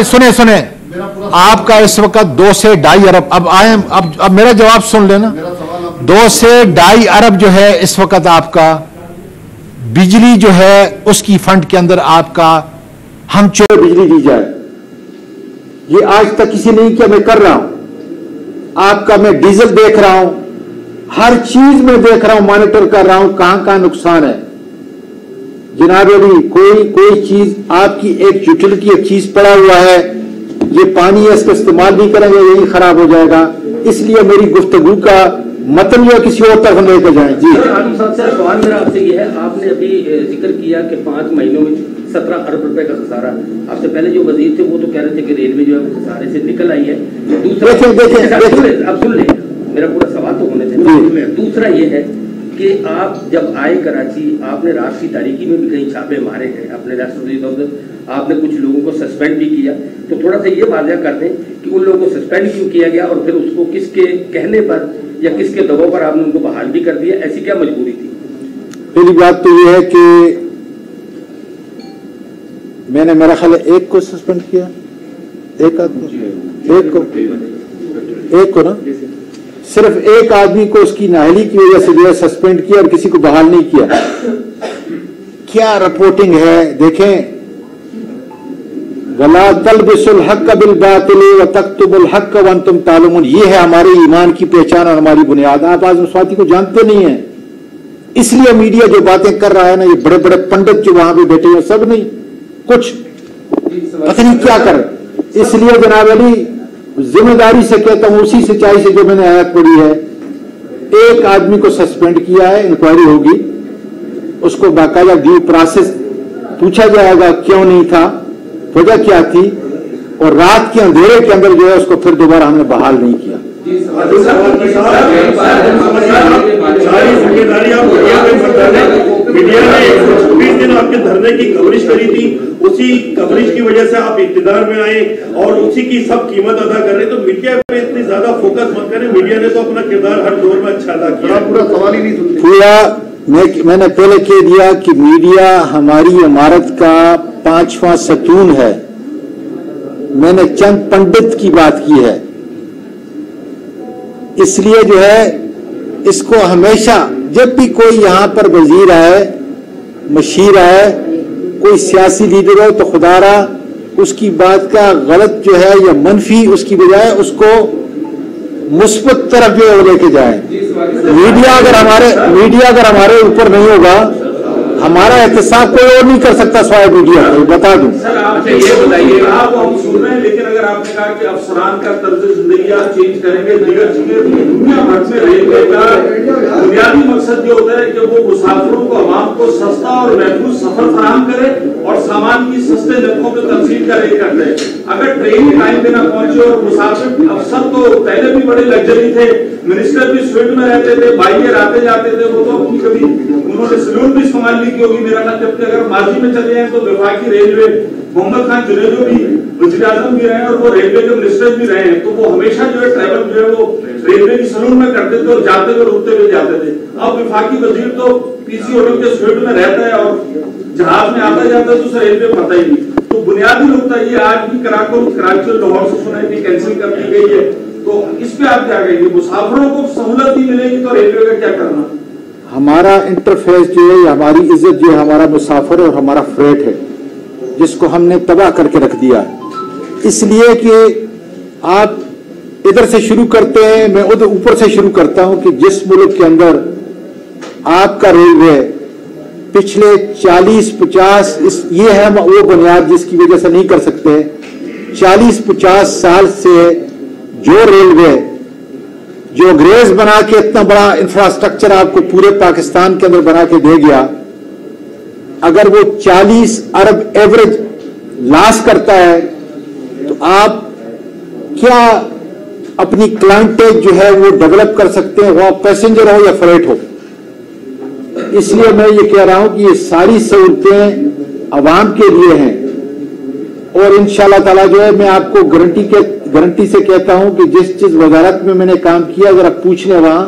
सुने सुने आपका इस वक्त 2 से 2.5 अरब अब मेरा जवाब सुन लेना। 2 से 2.5 अरब जो है इस वक्त आपका बिजली जो है उसकी फंड के अंदर आपका हम बिजली दी जाए, ये आज तक किसी ने नहीं किया। मैं कर रहा हूं आपका, मैं डीजल देख रहा हूं, हर चीज में देख रहा हूं, मॉनिटर कर रहा हूं कहां कहां नुकसान है। जनाब अली कोई चीज आपकी एक यूटिलिटी एक चीज पड़ा हुआ है, ये पानी है, इसका इस्तेमाल नहीं करेंगे, यही खराब हो जाएगा। इसलिए मेरी गुफ्तगू का मतलब यह किसी और तरफ लेकर जाए। जी सवाल मेरा आपसे ये है, आपने अभी जिक्र किया कि 5 महीनों में 17 अरब रुपए का खसारा। आपसे पहले जो वजीर थे वो तो कह रहे थे कि रेलवे जो है वो खसारे से निकल आई है। दूसरा आप सुन लें, मेरा पूरा सवाल तो होने दें। दूसरा ये है कि आप जब आए कराची, आपने रात की तारीकी में भी कहीं छापे मारे हैं, अपने राष्ट्रपति आपने कुछ लोगों को सस्पेंड भी किया, तो थोड़ा सा ये वाज़ेह कर दें कि उन लोगों को सस्पेंड क्यों किया गया और फिर उसको किसके कहने पर या किसके दबाव पर आपने उनको बहाल भी कर दिया, ऐसी क्या मजबूरी थी? पहली बात तो ये है कि मैंने मेरा ख्याल एक को सस्पेंड किया, एक को ना, सिर्फ एक आदमी को उसकी नाअहली की वजह से जो है सस्पेंड किया और किसी को बहाल नहीं किया। क्या रिपोर्टिंग है देखें, वला तलबिसुल हक़्क़ बिल बातिल व तक्तुमुल हक़्क़ व अंतुम तालमून, ये है हमारे ईमान की पहचान और हमारी बुनियाद। आप आज़म स्वाति को जानते नहीं है, इसलिए मीडिया जो बातें कर रहा है ना, ये बड़े बड़े पंडित जो वहां पे बैठे हैं सब नहीं, कुछ पता नहीं क्या कर। इसलिए जनाब अली जिम्मेदारी से कहता हूं, उसी सच्चाई से जो मैंने आयत पढ़ी है, एक आदमी को सस्पेंड किया है, इंक्वायरी होगी, उसको बाकायदा ड्यू प्रोसेस पूछा जाएगा क्यों नहीं था, वजह क्या थी, और रात के अंधेरे के अंदर जो है उसको फिर दोबारा हमने बहाल नहीं किया। मीडिया ने 120 दिन आपके धरने की कवरेज करी थी, उसी कवरेज की वजह से आप इक़्तिदार में आए और उसी की सब कीमत अदा कर रहे। तो मीडिया पे इतनी ज्यादा फोकस मत करें, मीडिया ने तो अपना किरदार हर दौर में अच्छा अदा किया। पूरा सवाल ही नहीं सुनते। पूरा मैंने पहले कह दिया कि मीडिया हमारी इमारत का 5वां सतून है। मैंने चंद पंडित की बात की है, इसलिए जो है इसको हमेशा जब भी कोई यहां पर वजीर आए, मशीर आए, कोई सियासी लीडर हो, तो खुदारा उसकी बात का गलत जो है या मनफी उसकी बजाय उसको मुस्बत तरफ जो है वो लेके जाए। मीडिया अगर हमारे ऊपर नहीं होगा, हमारा एहतसाब कोई और नहीं कर सकता स्वाय मीडिया को, बता दूं। सर आप ये बताइए, आप हम सुन रहे हैं, लेकिन अगर आपने कहा कि अफसरान का तर्ज जिंदगी आप चेंज करेंगे, दीगर चीजें दुनिया भर में रेलवे का बुनियादी मकसद ये होता है कि वो मुसाफिरों को, आवाम को सस्ता और महफूज सफर फराहम करे और सामान की सस्ते नरखों पर तमसील का रेट करते हैं। अगर ट्रेन टाइम पे ना पहुंचे और मुसाफिर, अफसर तो पहले भी बड़े लग्जरी थे, मिनिस्टर भी स्वीट में रहते थे, बाइयर आते जाते थे, वो तो अपनी कभी उन्होंने सलून भी इस्तेमाल की होगी मेरा ख्याल। जबकि अगर माजी में चले जाए तो वफाकी रेलवे मोहम्मद खान जुनेजो भी वज़ीर आज़म भी रहे और वो रेलवे के मिनिस्टर भी रहे हैं, तो वो हमेशा जो है ट्रैवल जो है वो रेलवे की सलून में करते थे और जाते हुए रुकते हुए जाते थे। अब वफाकी वजीर तो पीसी होटल के स्वीट में रहता है और जहाज में आता जाता है तो उसे रेलवे पता ही नहीं। तो बुनियादी नुकता ये आज भी कराची और लाहौर से सुना है कैंसिल कर दी गई है, तो इस पे आप क्या कहेंगे? मुसाफिरों को सहूलत नहीं मिलेगी तो रेलवे का क्या करना? हमारा इंटरफेस जो है, हमारी इज्जत जो है, हमारा मुसाफिर और हमारा फ्रेट है, जिसको हमने तबाह करके रख दिया। इसलिए कि आप इधर से शुरू करते हैं, मैं उधर ऊपर से शुरू करता हूं कि जिस मुल्क के अंदर आपका रेलवे पिछले 40-50 ये है वो बुनियाद जिसकी वजह से नहीं कर सकते, 40-50 साल से जो रेलवे जो ग्रेज बना के इतना बड़ा इंफ्रास्ट्रक्चर आपको पूरे पाकिस्तान के अंदर बना के दे गया, अगर वो 40 अरब एवरेज लॉस करता है तो आप क्या अपनी क्लाइंटेज जो है वो डेवलप कर सकते हैं, वो पैसेंजर हो या फ्रेट हो। इसलिए मैं ये कह रहा हूं कि ये सारी सहूलतें आवाम के लिए हैं और इंशाअल्लाह ताला जो है मैं आपको गारंटी से कहता हूं कि जिस वजारत में मैंने काम किया, अगर आप पूछ लें वहां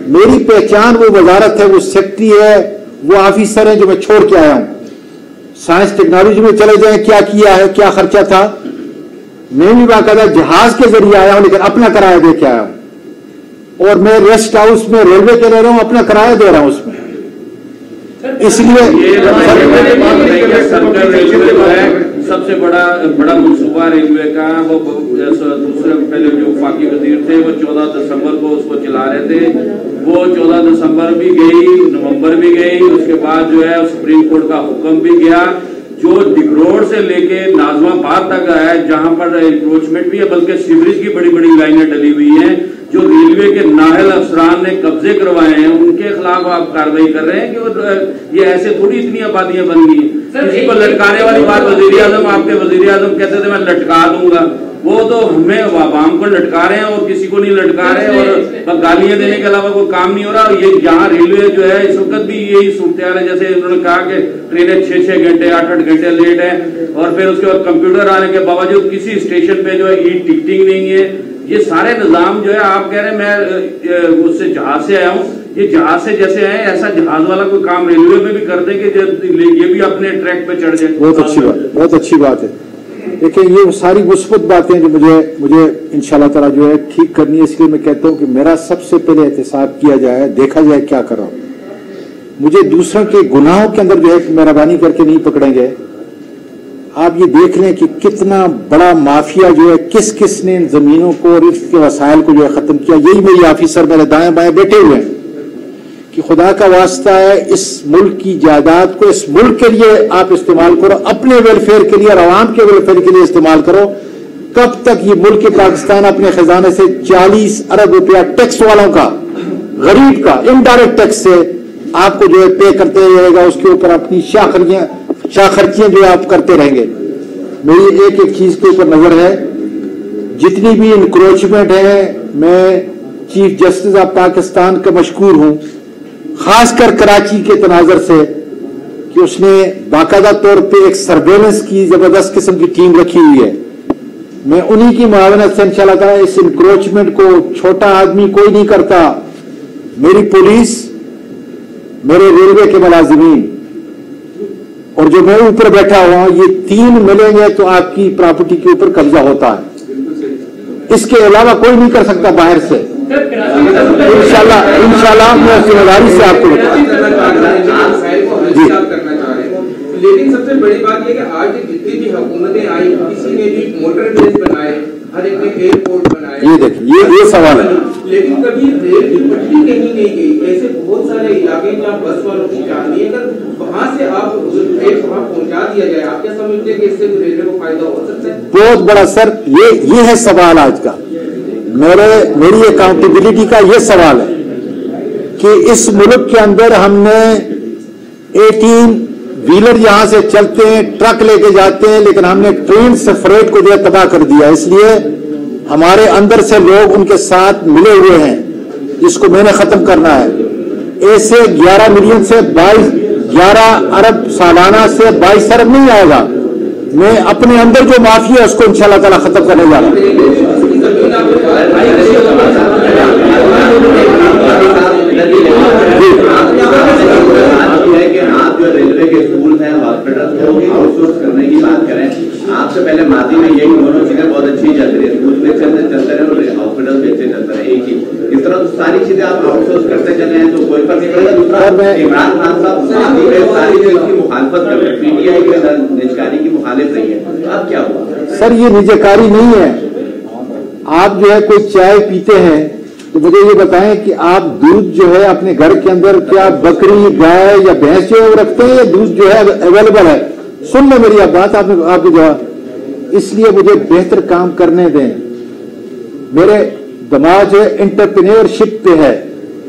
मेरी पहचान वो वजारत है, वो सेक्रेटरी है, वो ऑफिसर है जो मैं छोड़ के आया हूं। साइंस टेक्नोलॉजी में चले जाएं, क्या किया है, क्या खर्चा था, मैं भी बाकायदा जहाज के जरिए आया हूं, लेकिन अपना किराया दे के आया हूं। और मैं रेस्ट हाउस में रेलवे के रह रहा हूं, अपना किराया दे रहा हूं उसमें। इसलिए सबसे बड़ा मनसूबा रेलवे का, वो दूसरे पहले जो वफाकी वजीर थे वो 14 दिसंबर को उसको चला रहे थे। वो 14 दिसंबर भी गई, नवंबर भी गई, उसके बाद जो है सुप्रीम कोर्ट का हुक्म भी गया। जो डिगरोड से लेके नाजमाबाद तक है, जहां पर इंक्रोचमेंट भी है, बल्कि सीवरेज की बड़ी बड़ी लाइनें डली हुई हैं, जो रेलवे के नाहल अफसरान ने कब्जे करवाए हैं, उनके खिलाफ आप कार्रवाई कर रहे हैं कि ये ऐसे थोड़ी इतनी आबादियां बन गई। किसी को लटकाने वाली बात वजीर आजम, आपके वजीर आजम कहते थे मैं लटका दूंगा, वो तो हमें आवाम को लटका रहे हैं और किसी को नहीं लटका रहे, और गालियां देने के अलावा कोई काम नहीं हो रहा। ये यहाँ रेलवे जो है इस वक्त भी यही सूरत है, जैसे उन्होंने कहा कि ट्रेनें 6-6 घंटे 8-8 घंटे लेट है, और फिर उसके बाद कंप्यूटर आने के बावजूद किसी स्टेशन पे जो है ई टिकटिंग नहीं है। ये सारे निजाम जो है, आप कह रहे हैं मैं उससे जहाज से आया हूँ, ये जहाज से जैसे आए ऐसा जहाज वाला कोई काम रेलवे में भी कर दे कि ये भी अपने ट्रैक पे चढ़ जाए। बहुत अच्छी बात है। देखिए, ये सारी मुस्बत बातें जो मुझे इंशाल्लाह ताला जो है ठीक करनी है, इसलिए मैं कहता हूँ कि मेरा सबसे पहले एहतसाब किया जाए, देखा जाए क्या कर रहा हूँ। मुझे दूसरों के गुनाहों के अंदर जो है मेहरबानी करके नहीं पकड़ेंगे। आप ये देख लें कि कितना बड़ा माफिया जो है, किस किस ने इन जमीनों को और इसके वसाइल को जो है खत्म किया। यही मेरी ऑफिसर मेरे दाएं बाएं बैठे हुए हैं कि खुदा का वास्ता है, इस मुल्क की जायदाद को इस मुल्क के लिए आप इस्तेमाल करो, अपने वेलफेयर के लिए और आवाम के वेलफेयर के लिए इस्तेमाल करो। कब तक ये मुल्क पाकिस्तान अपने खजाने से 40 अरब रुपया टैक्स वालों का, गरीब का इनडायरेक्ट टैक्स से आपको जो है पे करते रहेगा, उसके ऊपर अपनी शाखर्चियां जो आप करते रहेंगे। मेरी एक एक चीज के ऊपर नजर है, जितनी भी इंक्रोचमेंट है, मैं चीफ जस्टिस ऑफ पाकिस्तान का मशकूर हूं, खासकर कराची के तनाजर से, कि उसने बाकायदा तौर पे एक सर्वेलेंस की जबरदस्त किस्म की टीम रखी हुई है। मैं उन्हीं की मुआवनत से इंशाल्लाह ताला इस इंक्रोचमेंट को छोटा आदमी कोई नहीं करता। मेरी पुलिस, मेरे रेलवे के मुलाजिमीन और जो मैं ऊपर बैठा हुआ हूं, ये तीन मिलेंगे तो आपकी प्रॉपर्टी के ऊपर कब्जा होता है। इसके अलावा कोई नहीं कर सकता बाहर से। इंशाल्लाह मैं जिम्मेदारी से आपको जी। लेकिन सबसे बड़ी बात यह कि आज जितनी भी हुकूमतें आई, किसी ने भी मोटर बेस बनाए, हर एक ने एयरपोर्ट बनाए। ये देखिए, ये सवाल है। लेकिन कभी रेल की पटरी कहीं नहीं गई। ऐसे बहुत सारे इलाके जहाँ बस वालों की जान नहीं है, अगर वहां से आप ट्रेन वहां पहुंचा दिया जाए, आप क्या समझते हैं कि इससे रेलवे को फायदा हो सकता है? बहुत बड़ा सर, ये है सवाल आज का। मेरी अकाउंटेबिलिटी का ये सवाल है कि इस मुल्क के अंदर हमने 18 व्हीलर यहां से चलते हैं, ट्रक लेके जाते हैं, लेकिन हमने ट्रेन से फ्रेट को जो है तबाह कर दिया। इसलिए हमारे अंदर से लोग उनके साथ मिले हुए हैं, जिसको मैंने खत्म करना है। ऐसे 11 मिलियन से 11 अरब सालाना से 22 अरब नहीं आएगा। मैं अपने अंदर जो माफिया है उसको इंशाल्लाह ताला खत्म करने जा रहा हूं। आप जो रेलवे के स्कूल हैं, हॉस्पिटल को आउटसोर्स करने की बात करें, आपसे पहले मादी में यही दोनों चीजें बहुत अच्छी चल रही है, स्कूल भी चलते रहे और हॉस्पिटल भी अच्छे चलते रहे। एक ही इस तरह तो सारी चीजें आप आउटसोर्स करते चले हैं तो कोई फर्क नहीं पड़ेगा। दूसरा, इमरान खान साहब मादी में सारी चीज की मुखालफत कर रहे हैं, पीटीआई के निजकारी की मुखालिफ रही है, अब क्या हुआ? सर, ये निजकारी नहीं है। आप जो है कोई चाय पीते हैं तो मुझे ये बताएं कि आप दूध जो है अपने घर के अंदर क्या बकरी, गाय या भैंस जो है रखते हैं, या दूध जो है अवेलेबल है? सुन लो मेरी बात, आपकी जवाब। इसलिए मुझे बेहतर काम करने दें। मेरे दिमाग जो है एंटरप्रेन्योरशिप पे है।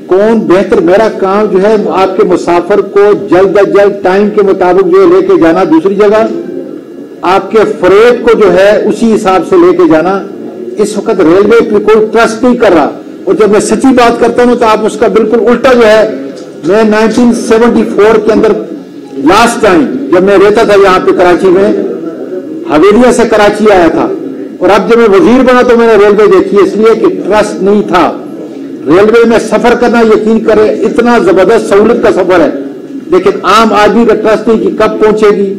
कौन बेहतर, मेरा काम जो है आपके मुसाफिर को जल्द अज जल्द टाइम के मुताबिक जो है लेके जाना दूसरी जगह, आपके फ्रेट को जो है उसी हिसाब से लेके जाना। इस वक्त रेलवे पे कोई ट्रस्ट नहीं कर रहा, और जब मैं सच्ची बात करता हूं तो आप उसका बिल्कुल उल्टा जो है। मैं 1974 के अंदर लास्ट टाइम जब मैं रहता था यहाँ पे कराची में, हवेलिया से कराची आया था, और अब जब मैं वजीर बना तो मैंने रेलवे देखी, इसलिए कि ट्रस्ट नहीं था। रेलवे में सफर करना, यकीन करें, इतना जबरदस्त सहूलत का सफर है, लेकिन आम आदमी का ट्रस्ट नहीं कि कब पहुंचेगी।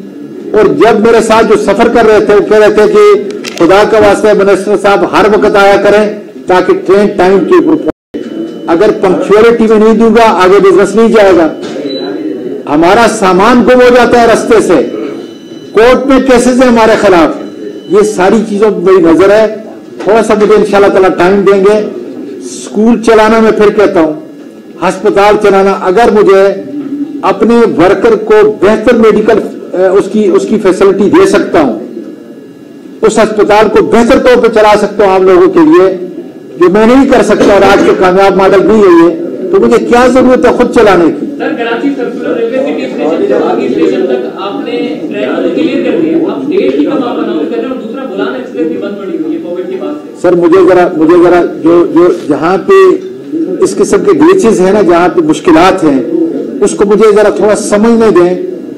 और जब मेरे साथ जो सफर कर रहे थे वो कह रहे थे कि खुदा का वास्ता है मिनिस्टर साहब हर वक्त आया करें ताकि ट्रेन टाइम के ऊपर पहुंचे। अगर पंक्चुअलिटी में नहीं दूंगा आगे बिजनेस नहीं जाएगा। हमारा सामान गुम हो जाता है रास्ते से, कोर्ट में केसेस है हमारे खिलाफ। ये सारी चीजों पर मेरी नजर है। थोड़ा सा मुझे इंशाल्लाह ताला टाइम देंगे। स्कूल चलाना मैं फिर कहता हूं, अस्पताल चलाना, अगर मुझे अपने वर्कर को बेहतर मेडिकल उसकी फैसिलिटी दे सकता हूं, उस अस्पताल को बेहतर तौर पर चला सकता हूं आप लोगों के लिए, जो मैं नहीं कर सकता और आज के कामयाब मॉडल नहीं है ये, तो मुझे क्या जरूरत है खुद चलाने की। Sir, Karachi circular railway city station से बागी स्टेशन तक आपने ट्रैक को क्लियर कर दिया, आप डेट ही कब आप अनाउंस कर रहे हैं और दूसरा बुलान एक्सप्रेस भी बंद पड़ी हुई है कोविड की बात से। सर मुझे जरा जो जहां पे इस किस्म के ग्लिचेस हैं ना, जहां पे मुश्किलात हैं, उसको मुझे जरा थोड़ा समझने दें।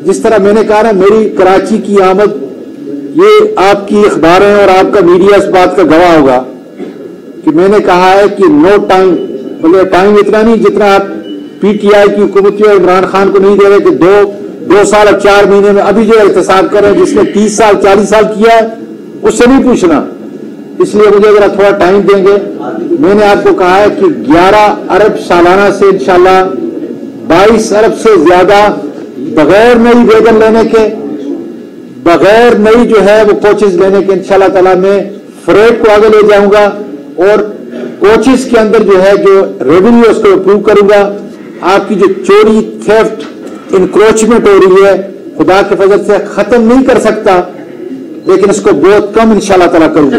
जिस तरह मैंने कहा ना, मेरी कराची की आमद, ये आपकी अखबारें और आपका मीडिया इस बात का गवाह होगा कि मैंने कहा है कि नो टाइम, मतलब टाइम इतना नहीं जितना आप पीटीआई की हुकूमत और इमरान खान को नहीं दे रहे कि दो साल और 4 महीने में अभी जो एहतसाब कर रहे हैं, जिसने 30 साल 40 साल किया है उससे नहीं पूछना। इसलिए मुझे जरा थोड़ा टाइम देंगे। मैंने आपको कहा है कि 11 अरब सालाना से इंशाल्लाह 22 अरब से ज्यादा बगैर नई वेगन लेने के, बगैर नई जो है वो कोचेस लेने के इंशाल्लाह ताला मैं फ्रेट को आगे ले जाऊंगा और कोचेस के अंदर जो है जो रेवेन्यू उसको अप्रूव करूंगा। आपकी जो चोरी, थेफ्ट, इंक्रोचमेंट हो रही है, खुदा के फजल से खत्म नहीं कर सकता, लेकिन इसको बहुत कम इंशाल्लाह ताला करूंगा।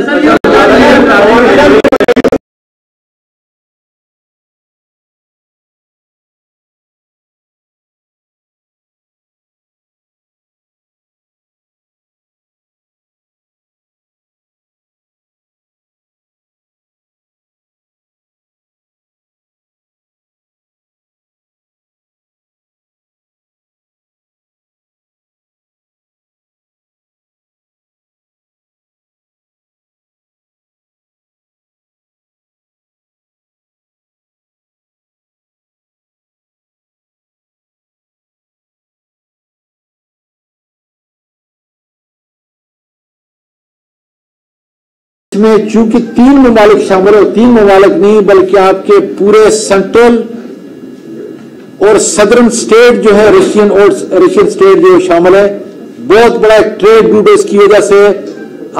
इसमें चूंकि 3 ममालिक शामिल है, 3 ममालिक नहीं बल्कि आपके पूरे सेंट्रल और सदर्न स्टेट जो है, रशियन स्टेट जो शामिल है, बहुत बड़ा ट्रेड रूट है। इसकी वजह से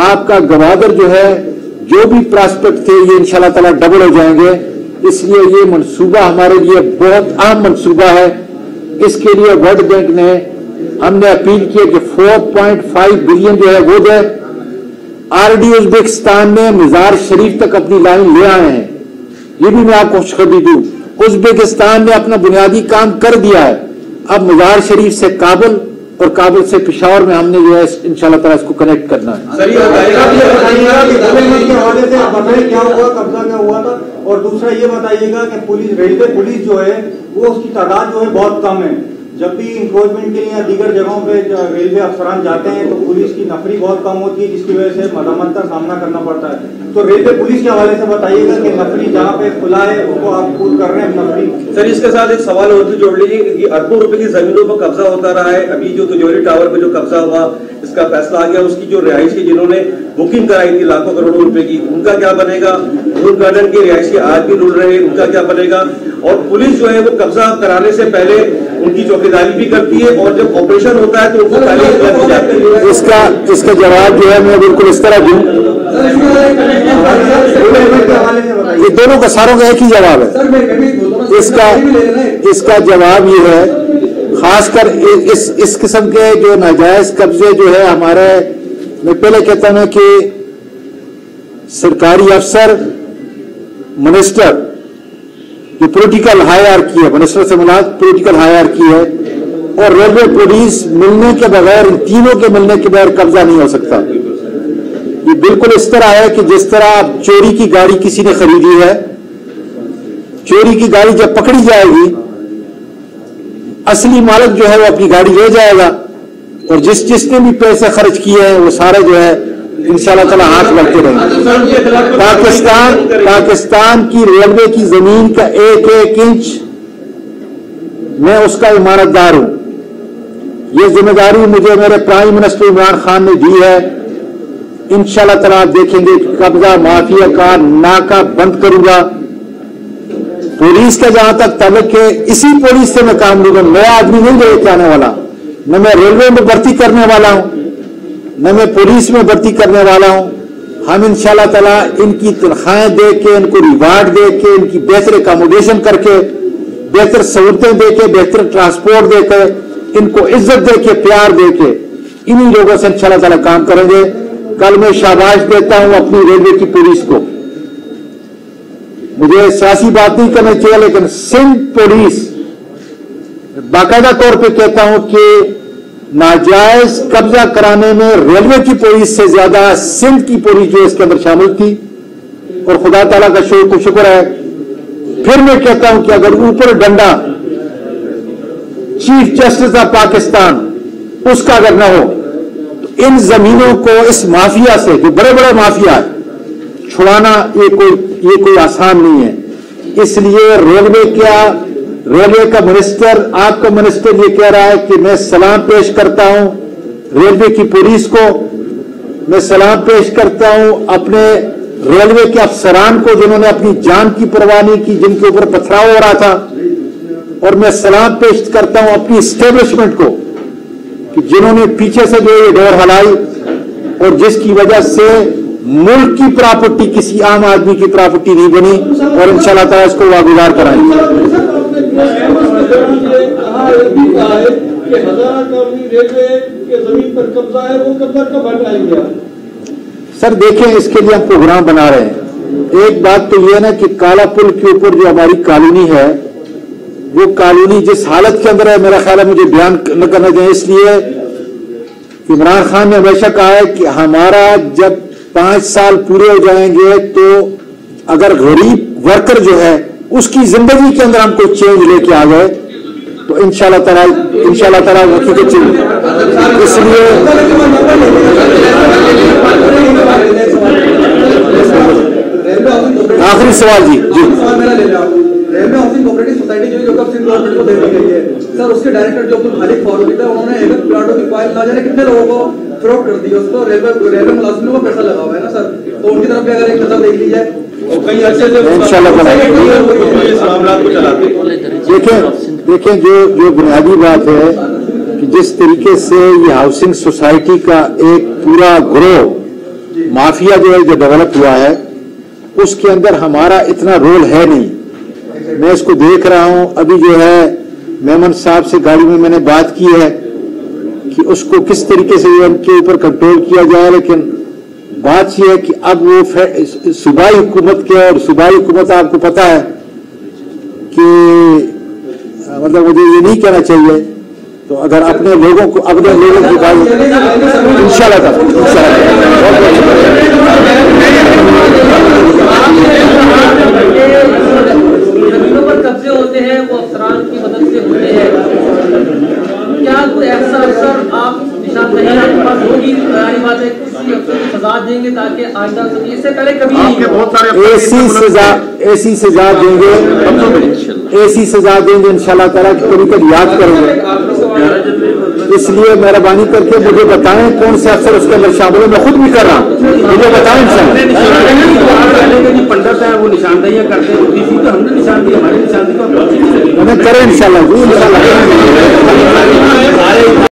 आपका गवादर जो है, जो भी प्रॉस्पेक्ट थे, ये इंशाल्लाह ताला डबल हो जाएंगे। इसलिए ये मंसूबा हमारे लिए बहुत अहम मंसूबा है। इसके लिए वर्ल्ड बैंक ने हमने अपील की कि 4.5 बिलियन जो है वो दे। आरडी उज्बेकिस्तान ने मजार शरीफ तक अपनी लाइन ले आए हैं, ये भी मैं आपको खुशखबरी दूं। उज्बेकिस्तान ने अपना बुनियादी काम कर दिया है। अब मजार शरीफ से काबुल और काबुल से पेशावर में हमने जो है इंशाल्लाह ताला इसको कनेक्ट करना है। सर, ये बताइएगा के हवाले से आप बताइए क्या हुआ, कब्जा क्या हुआ था, और दूसरा ये बताइएगा कि पुलिस, रेलवे पुलिस जो है वो उसकी तादाद जो है बहुत कम है। जब भी इंक्रोचमेंट के लिए या दीगर जगहों पे रेलवे अफसरान जाते हैं तो पुलिस की नफरी बहुत कम होती है, जिसकी वजह से मदामत का सामना करना पड़ता है। तो रेलवे पुलिस के हवाले से बताइएगा कि नफरी जहाँ पे खुला है उसको आप पूर्ण कर रहे हैं नफरी। सर, इसके साथ एक सवाल और जोड़ लीजिए कि अरबों रुपए की जमीनों पर कब्जा होता रहा है। अभी जो तिजोरी टावर पे जो कब्जा हुआ, इसका फैसला आ गया, उसकी जो रिहाइश की जिन्होंने बुकिंग कराई थी लाखों करोड़ों रुपए की, उनका क्या बनेगा? रूल गार्डन के रिहाइशी आज भी रुल रहे, उनका क्या बनेगा? और पुलिस जो है वो कब्जा कराने से पहले उनकी चौकीदारी भी करती है और जब ऑपरेशन होता है तो उनको पहले दी जाती है। इसका जवाब जो है मैं बिल्कुल इस तरह दूं, ये दोनों का सारों का एक ही जवाब है। इसका जवाब ये है, खासकर इस किस्म के जो नाजायज कब्जे जो है हमारे, मैं पहले कहता ना कि सरकारी अफसर, मिनिस्टर, जो पॉलिटिकल हायरार्की है, मिनिस्टर से मुराद पॉलिटिकल हायरार्की है, और रेलवे पुलिस मिलने के बगैर, इन तीनों के मिलने के बगैर कब्जा नहीं हो सकता। ये बिल्कुल इस तरह है कि जिस तरह चोरी की गाड़ी किसी ने खरीदी है, चोरी की गाड़ी जब पकड़ी जाएगी, असली मालिक जो है वो अपनी गाड़ी ले जाएगा, और जिसने भी पैसे खर्च किए हैं वो सारे जो है इंशाल्लाह ताला हाथ बढ़ते रहेंगे। पाकिस्तान की रेलवे की जमीन का एक इंच मैं उसका इमानतदार हूं। ये जिम्मेदारी मुझे मेरे प्राइम मिनिस्टर इमरान खान ने दी है इंशाल्लाह ताला आप देखेंगे कब्जा माफिया का नाका बंद करूंगा। पुलिस का जहां तक ताल्लुक है, इसी पुलिस से मैं काम लूंगा, नया आदमी नहीं लेके आने वाला, न मैं रेलवे में भर्ती करने वाला हूं, न मैं पुलिस में भर्ती करने वाला हूं। हम इंशाल्लाह ताला इनकी तनख्वाहें दे के, इनको रिवार्ड दे के, इनकी बेहतर एकोमोडेशन करके, बेहतर सहूलतें दे के, बेहतर ट्रांसपोर्ट दे के, इनको इज्जत दे के, प्यार दे के, इन्हीं लोगों से इंशाल्लाह ताला काम करेंगे। कल मैं शाबाश देता हूं अपनी रेलवे की पुलिस को। मुझे सियासी बात नहीं करनी चाहिए, लेकिन सिंध पुलिस बाकायदा तौर पे कहता हूं कि नाजायज कब्जा कराने में रेलवे की पुलिस से ज्यादा सिंध की पुलिस जो इसके अंदर शामिल थी, और खुदा ताला का शुक्र है। फिर मैं कहता हूं कि अगर ऊपर डंडा चीफ जस्टिस ऑफ पाकिस्तान उसका अगर न हो, तो इन जमीनों को इस माफिया से, जो बड़े बड़े माफिया है, छुड़ाना ये कोई आसान नहीं है। इसलिए रेलवे का मिनिस्टर, आपका मिनिस्टर ये कह रहा है कि मैं सलाम पेश करता हूं रेलवे की पुलिस को, मैं सलाम पेश करता हूं अपने रेलवे के अफसरान को जिन्होंने अपनी जान की परवाह नहीं की, जिनके ऊपर पथराव हो रहा था, और मैं सलाम पेश करता हूं अपनी एस्टेब्लिशमेंट को कि जिन्होंने पीछे से जो ये डोर हलाई और जिसकी वजह से मुल्क की प्रॉपर्टी किसी आम आदमी की प्रॉपर्टी नहीं बनी, और इंशाल्लाह ताला इसको वागुजार कराएंगे। सर देखें, इसके लिए हम प्रोग्राम बना रहे हैं। एक बात तो यह है ना कि काला पुल के ऊपर जो हमारी कॉलोनी है, वो कॉलोनी जिस हालत के अंदर है, मेरा ख्याल है मुझे बयान न करना चाहिए। इसलिए इमरान खान ने हमेशा कहा है कि हमारा जब 5 साल पूरे हो जाएंगे, तो अगर गरीब वर्कर जो है उसकी जिंदगी के अंदर हम कोई चेंज लेके आ गए, तो इंशाल्लाह ताला हकीकत चेंज। इसलिए आखिरी सवाल जी रेलवे हाउसिंग कोऑपरेटिव सोसाइटी जो कब सिंध गवर्नमेंट को दे दी गई है सर, उसके डायरेक्टर जो अब्दुल खालिक फारूकी था, उन्होंने एक प्लाटों की फाइल ना जाने कितने लोगों को फ्रॉड कर दी, उसको रेलवे मुलाजिमों को पैसा लगा हुआ है ना सर, तो उनकी तरफ भी अगर एक नजर देख ली जाए तो कहीं अच्छे से मामला को चलाते। देखें जो बुनियादी बात है कि जिस तरीके से ये हाउसिंग सोसाइटी का एक पूरा ग्रोह माफिया जो है जो डेवलप हुआ है, उसके अंदर हमारा इतना रोल है नहीं। मैं इसको देख रहा हूं, अभी जो है मेमन साहब से गाड़ी में मैंने बात की है कि उसको किस तरीके से उनके ऊपर कंट्रोल किया जाए, लेकिन बात यह है कि अब वो सूबाई हुकूमत के, और सूबाई हुकूमत आपको पता है कि मतलब मुझे ये नहीं कहना चाहिए, तो अगर अपने लोगों की बात इंशाल्लाह कब्जे होते हैं वो अफसरान की मदद से होते हैं, क्या कोई ऐसा अफसर आप निशानदेही आपके पास होगी? बात है किसी अफसर को सजा देंगे ताकि आइंदा इससे पहले कभी बहुत सारे ऐसी सजा देंगे, ऐसी सजा देंगे इंशाल्लाह ताला कि कभी कभी याद करेंगे। इसलिए मेहरबानी करके मुझे बताएं कौन से अफसर उसके अंदर शामिल है, मैं खुद भी कर रहा हूँ, मुझे बताएं पंडित है वो निशानदेही करते हैं, तो हमने निशानदेही हमारी निशानदेही को करें इंशाल्लाह।